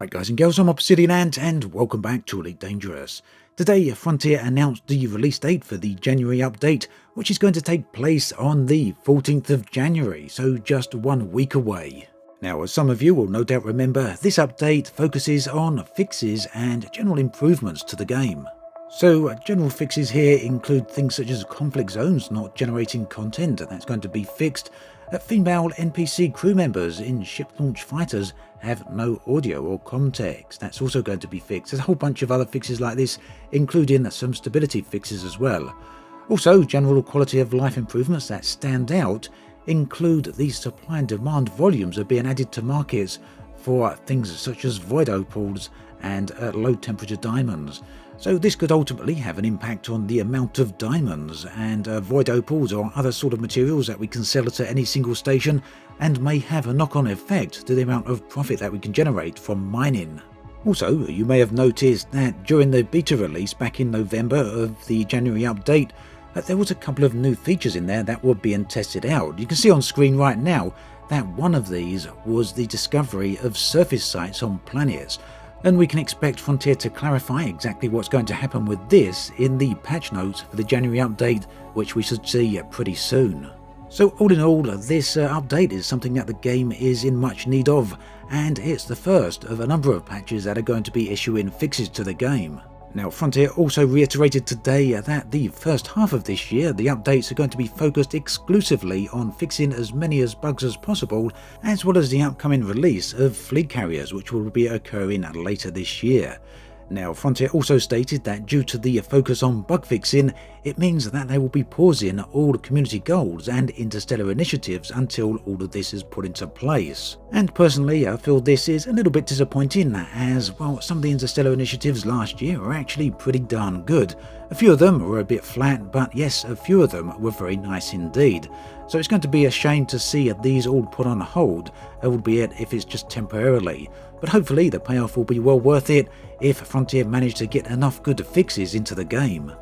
Right guys and girls, I'm Obsidian Ant and welcome back to Elite Dangerous. Today Frontier announced the release date for the January update, which is going to take place on the 14th of January, so just 1 week away. Now, as some of you will no doubt remember, this update focuses on fixes and general improvements to the game. So general fixes here include things such as conflict zones not generating content, that's going to be fixed. Female NPC crew members in ship launch fighters have no audio or context, that's also going to be fixed. There's a whole bunch of other fixes like this, including some stability fixes as well. Also, general quality of life improvements that stand out include the supply and demand volumes are being added to markets for things such as void opals and low temperature diamonds. So this could ultimately have an impact on the amount of diamonds and void opals or other sort of materials that we can sell to any single station, and may have a knock-on effect to the amount of profit that we can generate from mining. Also, you may have noticed that during the beta release back in November of the January update, there was a couple of new features in there that were being tested out. You can see on screen right now that one of these was the discovery of surface sites on planets. And we can expect Frontier to clarify exactly what's going to happen with this in the patch notes for the January update, which we should see pretty soon. So all in all, this update is something that the game is in much need of, and it's the first of a number of patches that are going to be issuing fixes to the game. Now, Frontier also reiterated today that the first half of this year, the updates are going to be focused exclusively on fixing as many bugs as possible, as well as the upcoming release of fleet carriers, which will be occurring later this year. Now, Frontier also stated that due to the focus on bug fixing, it means that they will be pausing all community goals and interstellar initiatives until all of this is put into place. And personally, I feel this is a little bit disappointing, as well, some of the interstellar initiatives last year were actually pretty darn good. A few of them were a bit flat, but yes, a few of them were very nice indeed. So it's going to be a shame to see these all put on hold, albeit if it's just temporarily. But hopefully the payoff will be well worth it if Frontier manage to get enough good fixes into the game.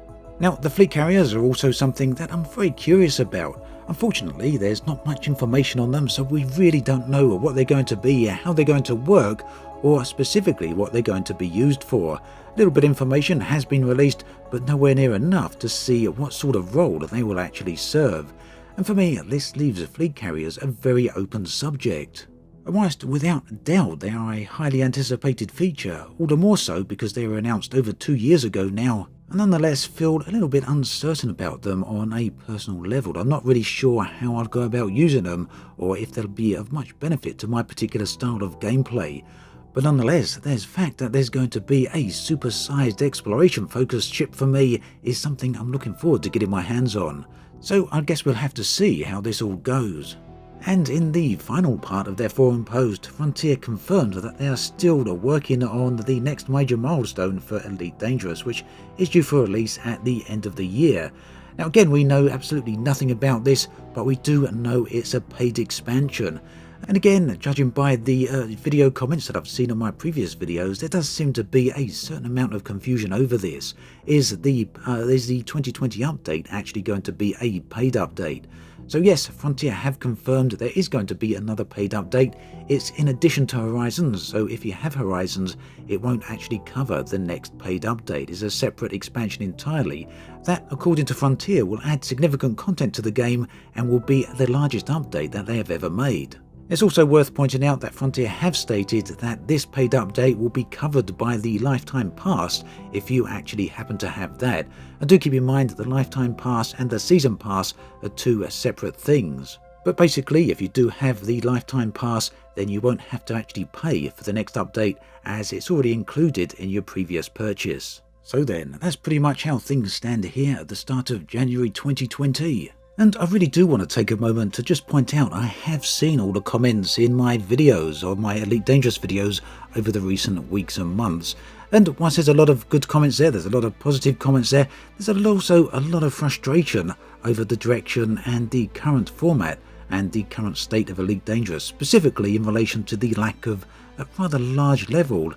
Now, the fleet carriers are also something that I'm very curious about. Unfortunately, there's not much information on them, so we really don't know what they're going to be, how they're going to work, or specifically what they're going to be used for. A little bit of information has been released, but nowhere near enough to see what sort of role they will actually serve. And for me, this leaves fleet carriers a very open subject. Whilst without doubt they are a highly anticipated feature, all the more so because they were announced over 2 years ago now, I nonetheless feel a little bit uncertain about them on a personal level. I'm not really sure how I'll go about using them, or if they'll be of much benefit to my particular style of gameplay. But nonetheless, there's fact that there's going to be a super-sized exploration-focused ship for me is something I'm looking forward to getting my hands on. So I guess we'll have to see how this all goes. And in the final part of their forum post, Frontier confirmed that they are still working on the next major milestone for Elite Dangerous, which is due for release at the end of the year. Now again, we know absolutely nothing about this, but we do know it's a paid expansion. And again, judging by the video comments that I've seen on my previous videos, there does seem to be a certain amount of confusion over this. Is the 2020 update actually going to be a paid update? So yes, Frontier have confirmed there is going to be another paid update. It's in addition to Horizons, so if you have Horizons, it won't actually cover the next paid update. It's a separate expansion entirely. That, according to Frontier, will add significant content to the game and will be the largest update that they have ever made. It's also worth pointing out that Frontier have stated that this paid update will be covered by the Lifetime Pass if you actually happen to have that. And do keep in mind that the Lifetime Pass and the Season Pass are two separate things. But basically, if you do have the Lifetime Pass, then you won't have to actually pay for the next update, as it's already included in your previous purchase. So then, that's pretty much how things stand here at the start of January 2020. And I really do want to take a moment to just point out I have seen all the comments in my videos, or my Elite Dangerous videos, over the recent weeks and months. And whilst there's a lot of good comments there's a lot of positive comments there's also a lot of frustration over the direction and the current format and the current state of Elite Dangerous, specifically in relation to the lack of a rather large level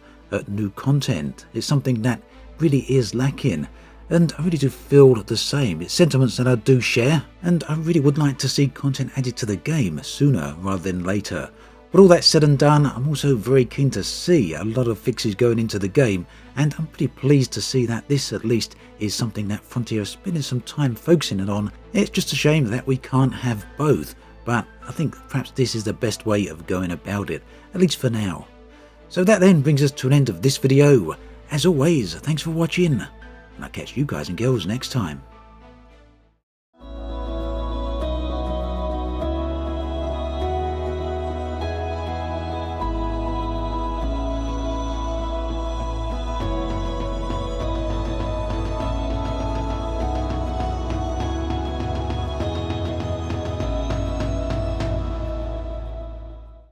new content. It's something that really is lacking. And I really do feel the same. It's sentiments that I do share, and I really would like to see content added to the game sooner rather than later. But all that said and done, I'm also very keen to see a lot of fixes going into the game, and I'm pretty pleased to see that this at least is something that Frontier is spending some time focusing it on. It's just a shame that we can't have both, but I think perhaps this is the best way of going about it, at least for now. So that then brings us to an end of this video. As always, thanks for watching, and I'll catch you guys and girls next time.